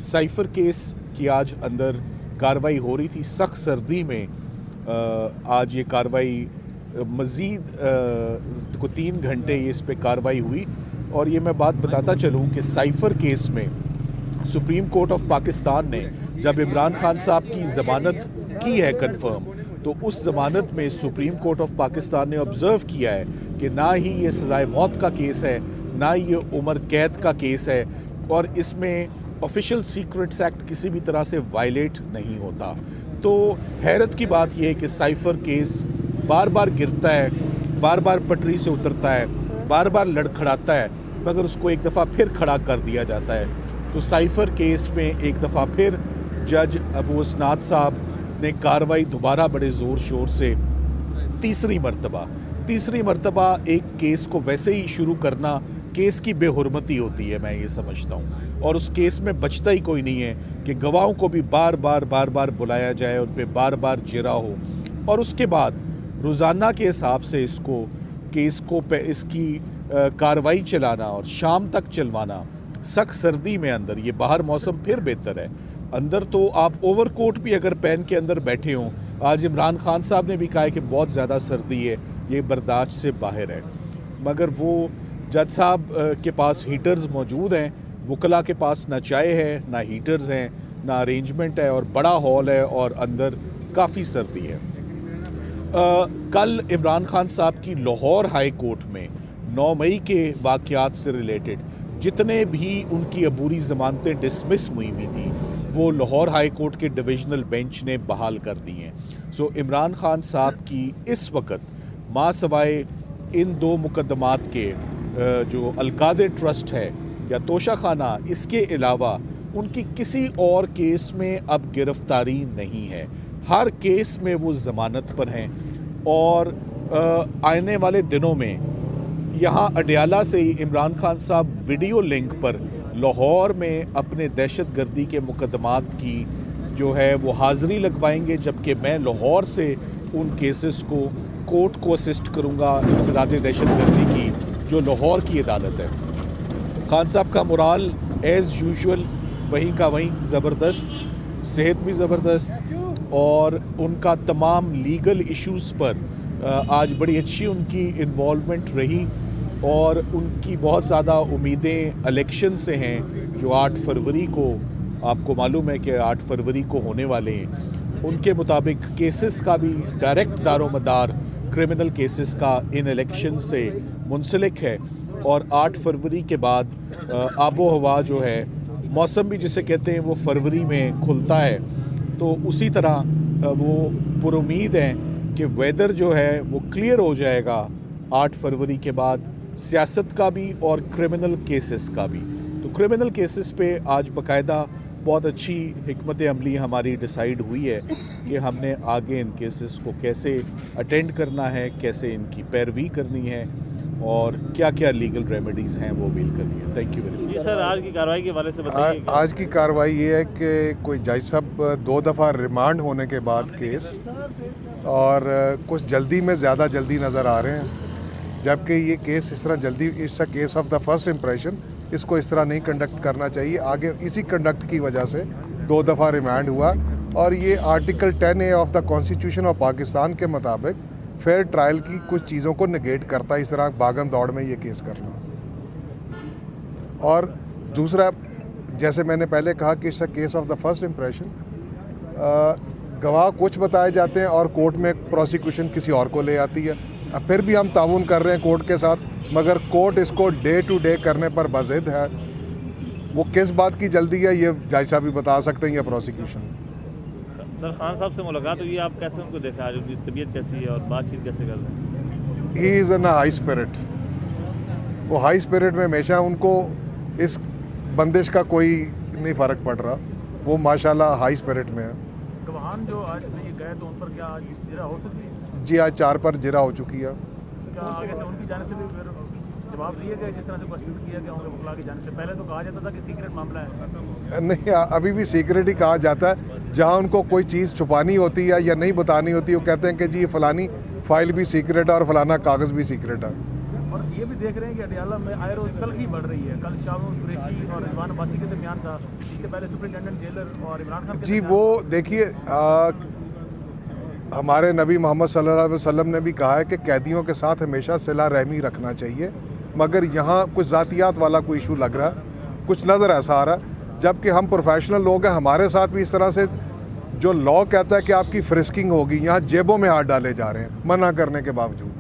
Cipher case की आज अंदर कार्रवाई हो रही थी। सख्त सर्दी में आज ये कार्रवाई मज़ीद को 3 घंटे इस पे कार्रवाई हुई। और ये मैं बात बताता चलूँ कि साइफ़र केस में सुप्रीम कोर्ट ऑफ पाकिस्तान ने जब इमरान खान साहब की ज़मानत की है कंफर्म, तो उस ज़मानत में सुप्रीम कोर्ट ऑफ पाकिस्तान ने ऑब्ज़र्व किया है कि ना ही ये सज़ाए मौत का केस है, ना ये उम्र कैद का केस है, और इसमें ऑफिशियल सीक्रेट्स एक्ट किसी भी तरह से वायलेट नहीं होता। तो हैरत की बात यह है कि साइफ़र केस बार बार गिरता है, बार बार पटरी से उतरता है, बार बार लड़खड़ाता है, मगर उसको एक दफ़ा फिर खड़ा कर दिया जाता है। तो साइफ़र केस में एक दफ़ा फिर जज अबू उसनाद साहब ने कार्रवाई दोबारा बड़े ज़ोर शोर से तीसरी मरतबा एक केस को वैसे ही शुरू करना केस की बेहुरमती होती है, मैं ये समझता हूँ। और उस केस में बचता ही कोई नहीं है कि गवाहों को भी बार बार बुलाया जाए, उन पे बार बार जिरा हो, और उसके बाद रोज़ाना के हिसाब से इसकी कार्रवाई चलाना और शाम तक चलवाना सख्त सर्दी में अंदर। ये बाहर मौसम फिर बेहतर है, अंदर तो आप ओवरकोट भी अगर पहन के अंदर बैठे हों। आज इमरान खान साहब ने भी कहा है कि बहुत ज़्यादा सर्दी है, ये बर्दाश्त से बाहर है, मगर वो जज साहब के पास हीटर्स मौजूद हैं, वकला के पास ना चाय है, ना हीटर्स हैं, ना अरेंजमेंट है, और बड़ा हॉल है और अंदर काफ़ी सर्दी है। कल इमरान खान साहब की लाहौर हाई कोर्ट में 9 मई के वाक़यात से रिलेटेड जितने भी उनकी अबूरी ज़मानतें डिसमिस हुई थी, वो लाहौर हाई कोर्ट के डिविजनल बेंच ने बहाल कर दी हैं। सो इमरान खान साहब की इस वक्त मां सवाए इन 2 मुकदमात के जो अलकादे ट्रस्ट है या तोशा खाना, इसके अलावा उनकी किसी और केस में अब गिरफ्तारी नहीं है। हर केस में वो ज़मानत पर हैं, और आने वाले दिनों में यहाँ अडयाला से ही इमरान खान साहब वीडियो लिंक पर लाहौर में अपने दहशतगर्दी के मुकदमात की जो है वो हाज़िरी लगवाएंगे, जबकि मैं लाहौर से उन केसेस को कोर्ट को असिस्ट करूँगा इंसदाद दहशतगर्दी की, जो लाहौर की अदालत है। खान साहब का मोराल एज़ यूजुअल वहीं का वहीं ज़बरदस्त, सेहत भी ज़बरदस्त, और उनका तमाम लीगल इश्यूज़ पर आज बड़ी अच्छी उनकी इन्वॉल्वमेंट रही, और उनकी बहुत ज़्यादा उम्मीदें इलेक्शन से हैं जो 8 फरवरी को, आपको मालूम है कि 8 फरवरी को होने वाले हैं। उनके मुताबिक केसेस का भी डायरेक्ट दारोमदार क्रिमिनल केसेस का इन इलेक्शन से मुंसलिक है, और 8 फरवरी के बाद आबो हवा जो है, मौसम भी जिसे कहते हैं वो फरवरी में खुलता है, तो उसी तरह वो पुरुमीद हैं कि वेदर जो है वो क्लियर हो जाएगा 8 फरवरी के बाद, सियासत का भी और क्रिमिनल केसेस का भी। तो क्रिमिनल केसेस पे आज बाकायदा बहुत अच्छी हिकमत अमली हमारी डिसाइड हुई है कि हमने आगे इन केसेस को कैसे अटेंड करना है, कैसे इनकी पैरवी करनी है, और क्या क्या लीगल रेमेडीज़ हैं वो अवेल करनी है। Thank you very much. जी सर, आज की कार्रवाई के हवाले से बताइए। आज की कार्रवाई ये है कि कोई जज साहब 2 दफ़ा रिमांड होने के बाद केस, और कुछ जल्दी में ज़्यादा जल्दी नज़र आ रहे हैं, जबकि ये केस इस तरह जल्दी, it's a case of the first impression, इसको इस तरह नहीं कंडक्ट करना चाहिए। आगे इसी कंडक्ट की वजह से 2 दफ़ा रिमांड हुआ, और ये article 10A of the constitution of Pakistan के मुताबिक फेयर ट्रायल की कुछ चीज़ों को नेगेट करता है, इस तरह भागम दौड़ में ये केस करना। और दूसरा, जैसे मैंने पहले कहा कि it's a case of the first impression, गवाह कुछ बताए जाते हैं और कोर्ट में प्रोसिक्यूशन किसी और को ले आती है। अब फिर भी हम ताउन कर रहे हैं कोर्ट के साथ, मगर कोर्ट इसको डे टू डे करने पर बज़िद है। वो किस बात की जल्दी है ये जज साहब भी बता सकते हैं, या प्रोसिक्यूशन। सर, खान साहब से मुलाकात हुई, आप कैसे उनको देखा, आज उनकी तबीयत कैसी है और बातचीत कैसे कर रहे हैं? He is in high spirit. वो हाई स्पिरिट में हमेशा, उनको इस बंदिश का कोई नहीं फ़र्क पड़ रहा, वो माशाल्लाह हाई स्पिरिट में है। गवाहान जो आज ये गए तो उन पर क्या आज जिरा हो सकती है? जी, आज 4 पर जिरा हो चुकी है। क्या आगे से उनकी जाने से भी फिर जवाब दिए गए, जिस तरह से क्वेश्चन किया गया उनके वकला की जाने से? पहले तो कहा जाता था कि सीक्रेट मामला है। नहीं, अभी भी सीक्रेट ही कहा जाता है। जहाँ उनको कोई चीज़ छुपानी होती है या नहीं बतानी होती, वो कहते हैं कि जी ये फ़लानी फ़ाइल भी सीक्रेट है और फ़लाना कागज़ भी सीक्रेट है। और ये भी देख रहे हैं कि अडयाला में आए रोज़ तलखी बढ़ रही है। कल शाह कुरैशी और रिजवान अब्बासी के दरमियान था, इससे पहले सुपरिटेंडेंट जेलर और इमरान खान के जी, दरमियान? वो देखिए, हमारे नबी मोहम्मद सल्लल्लाहु अलैहि वसल्लम ने भी कहा है कि कैदियों के साथ हमेशा सिला रहमी रखना चाहिए, मगर यहाँ कुछ ज़ातियात वाला कोई इशू लग रहा है, कुछ नज़र ऐसा आ रहा है, जबकि हम प्रोफेशनल लोग हैं, हमारे साथ भी इस तरह से जो लॉ कहता है कि आपकी फ्रिस्किंग होगी, यहाँ जेबों में हाथ डाले जा रहे हैं मना करने के बावजूद।